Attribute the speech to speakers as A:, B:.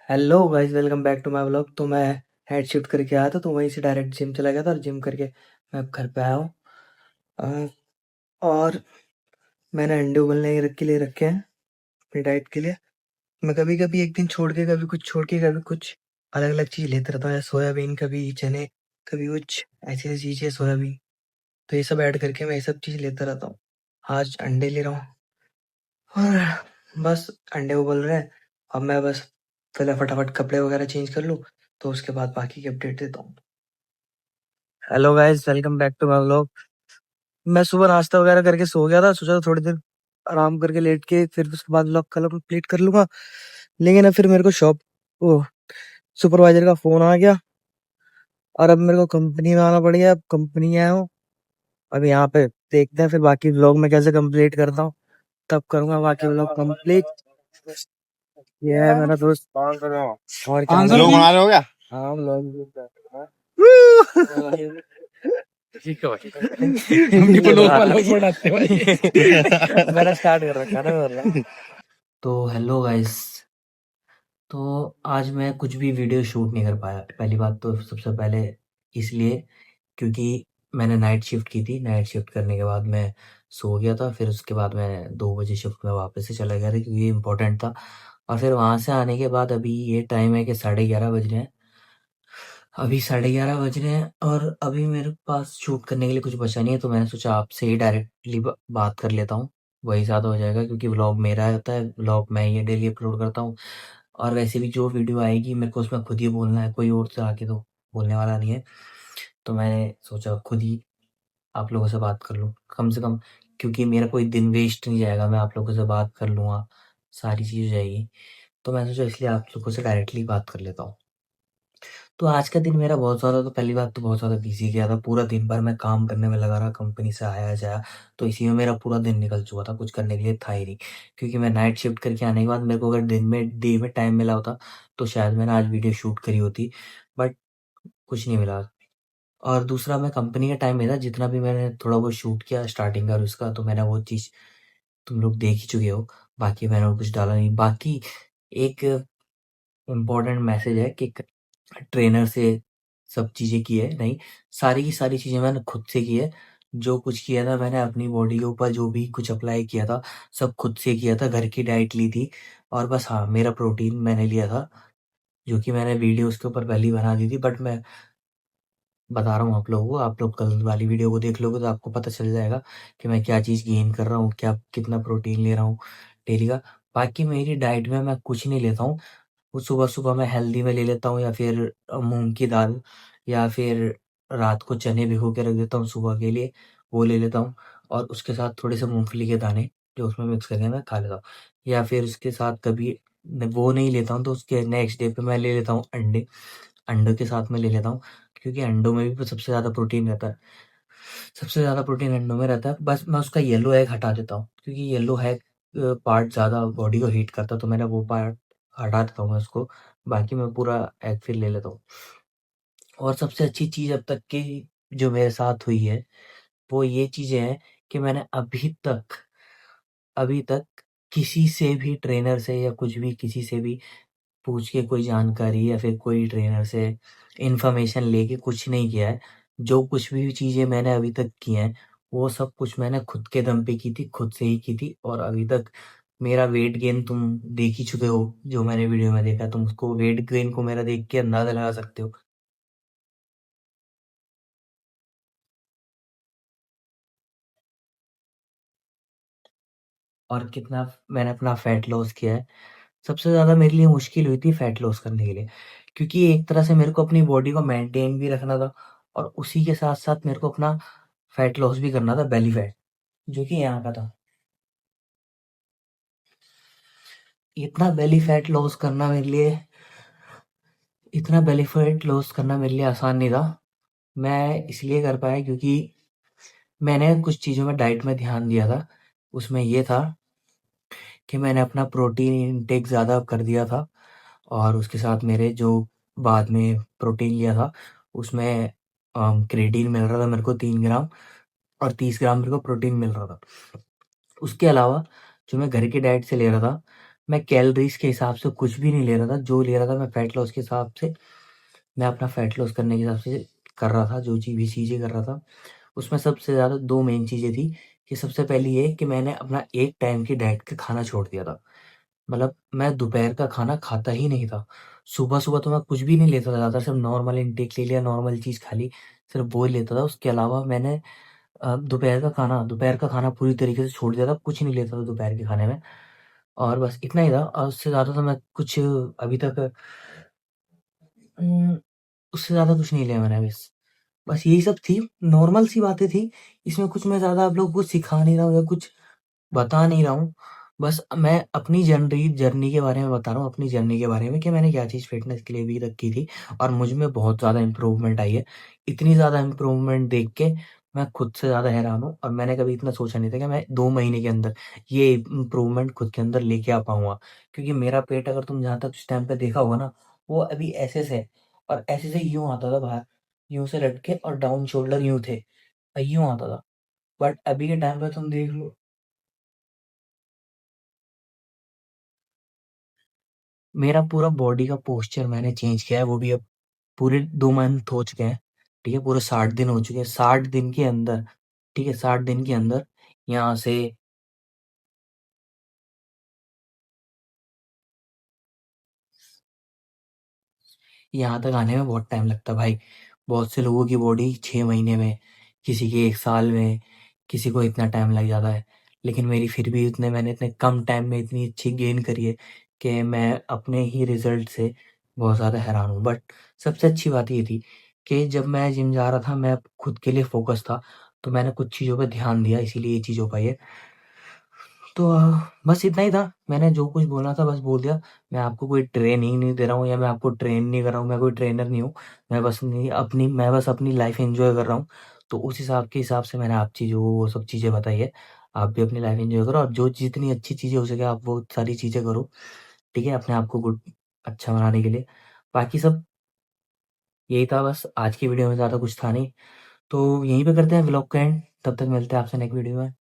A: Hello guys, welcome back to my vlog. तो मैं head shift करके आया था, तो वहीं से डायरेक्ट जिम चला गया था और जिम करके मैं अब घर पे आया हूँ। अ, और मैंने अंडे उबलने के लिए रखे हैं अपनी डाइट के लिए। मैं कभी कभी एक दिन छोड़ के, कभी कुछ छोड़ के, कभी कुछ अलग अलग चीज़ लेते रहता हूँ, या सोयाबीन, कभी चने, कभी कुछ ऐसी ऐसी चीज़ें, सोयाबीन। तो ये सब ऐड करके मैं ये सब चीज़ लेता रहता हूँ। आज अंडे ले रहा हूँ और बस अंडे उबल रहे हैं। अब मैं बस पहले फटाफट कपड़े वगैरह चेंज कर लूँ, तो उसके बाद बाकी की अपडेट देता हूँ। Hello guys, welcome back to my vlog. मैं सुबह नाश्ता वगैरह करके सो गया था, सोचा था थोड़ी देर आराम करके लेट के फिर उसके बाद व्लॉग कल कंप्लीट कर लूंगा। लेकिन अब फिर मेरे को ओ सुपरवाइजर का फोन आ गया और अब मेरे को कंपनी में आना पड़ गया। अब कंपनी आया हूँ, अब यहाँ पे देखते हैं फिर बाकी व्लॉग में कैसे कंप्लीट करता हूँ, तब करूंगा बाकी व्लॉग कंप्लीट। ये है मेरा दोस्त। और क्या
B: लोग बना रहे हो क्या?
A: हाँ व्लॉग
B: ठीक है भाई। हम भी तो लोग बनाते भाई।
A: मैंने स्टार्ट कर रखा ना वरना। तो हेलो गाइस, तो आज मैं कुछ भी वीडियो शूट नहीं कर पाया। पहली बात तो सबसे पहले इसलिए क्योंकि मैंने नाइट शिफ्ट की थी। नाइट शिफ्ट करने के बाद मैं सो गया था, फिर उसके बाद मैं 2 बजे शिफ्ट में वापस से चला गया था क्योंकि ये इम्पोर्टेंट था। और फिर वहाँ से आने के बाद अभी ये टाइम है कि 11:30 बज रहे हैं। अभी 11:30 बज रहे हैं और अभी मेरे पास शूट करने के लिए कुछ बचा नहीं है, तो मैंने सोचा आपसे ही डायरेक्टली बात कर लेता हूँ। वही ज़्यादा हो जाएगा क्योंकि व्लॉग मेरा होता है, व्लॉग मैं ही डेली अपलोड करता हूँ। और वैसे भी जो वीडियो आएगी मेरे को उसमें खुद ही बोलना है, कोई और से आके तो बोलने वाला नहीं है। तो मैंने सोचा खुद ही आप लोगों से बात कर लूँ कम से कम, क्योंकि मेरा कोई दिन वेस्ट नहीं जाएगा। मैं आप लोगों से बात कर लूँगा, सारी चीज़ हो जाएगी। तो मैं सोचा इसलिए आप लोगों से डायरेक्टली बात कर लेता हूँ। तो आज का दिन मेरा बहुत ज़्यादा, तो पहली बात तो बहुत ज़्यादा बिज़ी गया था। पूरा दिन भर मैं काम करने में लगा रहा, कंपनी से आया-जाया, तो इसी में मेरा पूरा दिन निकल चुका था, कुछ करने के लिए था ही नहीं। क्योंकि मैं नाइट शिफ्ट करके आने के बाद मेरे को अगर डे में टाइम मिला होता, तो शायद मैंने आज वीडियो शूट करी होती, बट कुछ नहीं मिला। और दूसरा, मैं कंपनी का टाइम में था, जितना भी मैंने थोड़ा बहुत शूट किया स्टार्टिंग का और उसका, तो मैंने वो चीज़ तुम लोग देख ही चुके हो। बाकी मैंने और कुछ डाला नहीं। बाकी एक इम्पोर्टेंट मैसेज है कि ट्रेनर से सब चीज़ें की है नहीं, सारी की सारी चीज़ें मैंने खुद से की है। जो कुछ किया था मैंने अपनी बॉडी के ऊपर, जो भी कुछ अप्लाई किया था, सब खुद से किया था। घर की डाइट ली थी और बस हाँ, मेरा प्रोटीन मैंने लिया था, जो कि मैंने वीडियो उसके ऊपर पहले ही बना दी थी। बट मैं बता रहा हूँ आप लोगों को, आप लोग कल वाली वीडियो को देख लोगे तो आपको पता चल जाएगा कि मैं क्या चीज़ गेन कर रहा हूँ, क्या कितना प्रोटीन ले रहा हूँ डेली का। बाकी मेरी डाइट में मैं कुछ नहीं लेता हूँ। वो सुबह-सुबह मैं हेल्दी में ले लेता हूँ, या फिर मूँग की दाल, या फिर रात को चने भिगो के रख देता हूँ सुबह के लिए, वो ले लेता हूँ। और उसके साथ थोड़े से मूँगफली के दाने जो उसमें मिक्स करके मैं खा लेता हूँ। या फिर उसके साथ कभी वो नहीं लेता हूँ तो उसके नेक्स्ट डे पे मैं ले लेता हूँ अंडे। अंडों के साथ में ले लेता हूँ क्योंकि अंडों में भी सबसे ज़्यादा प्रोटीन रहता है। सबसे ज़्यादा प्रोटीन अंडों में रहता है। बस मैं उसका येलो एग हटा देता हूँ क्योंकि येलो एग पार्ट ज़्यादा बॉडी को हीट करता है, तो मैंने वो पार्ट हटा देता हूँ मैं उसको। बाकी मैं पूरा एग फिर ले लेता हूँ। और सबसे अच्छी चीज़ अब तक की जो मेरे साथ हुई है, वो ये चीज़ें हैं कि मैंने अभी तक किसी से भी, ट्रेनर से या कुछ भी, किसी से भी पूछ के कोई जानकारी या फिर कोई ट्रेनर से इन्फॉर्मेशन लेके कुछ नहीं किया है। जो कुछ भी चीज़ें मैंने अभी तक की हैं, वो सब कुछ मैंने खुद के दम पे की थी, खुद से ही की थी। और अभी तक मेरा वेट गेन तुम देख ही चुके हो, जो मैंने वीडियो में देखा। तुम उसको, वेट गेन को मेरा देख के अंदाज़ा लगा सकते हो। और कितना मैंने अपना फैट लॉस किया है। सबसे ज़्यादा मेरे लिए मुश्किल हुई थी फैट लॉस करने के लिए, क्योंकि एक तरह से मेरे को अपनी बॉडी को मेंटेन भी रखना था और उसी के साथ-साथ मेरे को अपना फैट लॉस भी करना था, बेली फैट, जो कि यहाँ का था। इतना बेली फैट लॉस करना मेरे लिए इतना बेली फैट लॉस करना मेरे लिए आसान नहीं था। मैं इसलिए कर पाया क्योंकि मैंने कुछ चीज़ों में डाइट में ध्यान दिया था। उसमें ये था कि मैंने अपना प्रोटीन इनटेक ज़्यादा कर दिया था, और उसके साथ मेरे जो बाद में प्रोटीन लिया था, उसमें क्रेटीन मिल रहा था मेरे को 3 ग्राम, और 30 ग्राम मेरे को प्रोटीन मिल रहा था। उसके अलावा जो मैं घर की डाइट से ले रहा था, मैं कैलोरीज़ के हिसाब से कुछ भी नहीं ले रहा था, जो ले रहा था मैं फैट लॉस के हिसाब से, मैं अपना फैट लॉस करने के हिसाब से कर रहा था, जो भी चीज़ें कर रहा था। उसमें सबसे ज़्यादा 2 मेन चीज़ें थी कि सबसे पहली ये कि मैंने अपना एक टाइम की डाइट का खाना छोड़ दिया था। मतलब मैं दोपहर का खाना खाता ही नहीं था। सुबह-सुबह तो मैं कुछ भी नहीं लेता था ज़्यादा, सिर्फ़ नॉर्मल इंटेक ले लिया, नॉर्मल चीज़ खा ली, सिर्फ़ वो ही लेता था। उसके अलावा मैंने दोपहर का खाना पूरी तरीके से छोड़ दिया था, कुछ नहीं लेता था दोपहर के खाने में और बस इतना ही था और उससे ज़्यादा तो मैं कुछ अभी तक उम, उससे ज़्यादा कुछ नहीं लिया मैंने बस। बस यही सब थी, नॉर्मल सी बातें थी, इसमें कुछ मैं ज़्यादा आप लोगों को सिखा नहीं रहा हूँ या कुछ बता नहीं रहा हूँ। बस मैं अपनी जर्नी के बारे में बता रहा हूँ, अपनी जर्नी के बारे में कि मैंने क्या चीज़ फ़िटनेस के लिए अभी तक की थी और मुझ में बहुत ज़्यादा इम्प्रूवमेंट आई है। इतनी ज़्यादा इम्प्रूवमेंट देख के मैं खुद से ज़्यादा हैरान हूँ और मैंने कभी इतना सोचा नहीं था कि मैं 2 महीने के अंदर ये इम्प्रूवमेंट खुद के अंदर लेके आ पाऊँगा। क्योंकि मेरा पेट अगर तुम जहाँ तक उस टाइम पे देखा होगा ना, वो अभी ऐसे से है और ऐसे से यूँ आता था बाहर, यूँ से लटके और डाउन शोल्डर यूँ थे, यूँ आता था। बट अभी के टाइम पे तुम देख लो मेरा पूरा बॉडी का पोस्चर मैंने चेंज किया है, वो भी अब पूरे 2 मंथ हो चुके हैं, ठीक है? पूरे 60 दिन हो चुके हैं, 60 दिन के अंदर, ठीक है? 60 दिन के अंदर यहाँ से यहाँ तक आने में बहुत टाइम लगता है भाई। बहुत से लोगों की बॉडी 6 महीने में, किसी की 1 साल में, किसी को इतना टाइम लग जाता है। लेकिन मेरी फिर भी मैंने इतने कम टाइम में इतनी अच्छी गेन करी है कि मैं अपने ही रिज़ल्ट से बहुत ज़्यादा हैरान हूँ। बट सबसे अच्छी बात ये थी कि जब मैं जिम जा रहा था, मैं खुद के लिए फ़ोकस था, तो मैंने कुछ चीज़ों पे ध्यान दिया, इसीलिए ये चीज़ हो पाई है। तो बस इतना ही था। मैंने जो कुछ बोलना था बस बोल दिया। मैं आपको कोई ट्रेनिंग नहीं दे रहा हूँ या मैं आपको ट्रेन नहीं कर रहा हूँ, मैं कोई ट्रेनर नहीं हूँ। मैं बस अपनी लाइफ़ एन्जॉय कर रहा हूँ। तो उस हिसाब से मैंने आप चीज़ों को वो सब चीज़ें बताई है। आप भी अपनी लाइफ़ एन्जॉय करो और जो जितनी अच्छी चीज़ें हो सके आप वो सारी चीज़ें करो, ठीक है? अपने आप को अच्छा बनाने के लिए। बाकी सब यही था बस, आज की वीडियो में ज़्यादा कुछ था नहीं। तो यहीं पे करते हैं व्लॉग का एंड। तब तक मिलते हैं आपसे नेक्स्ट वीडियो में।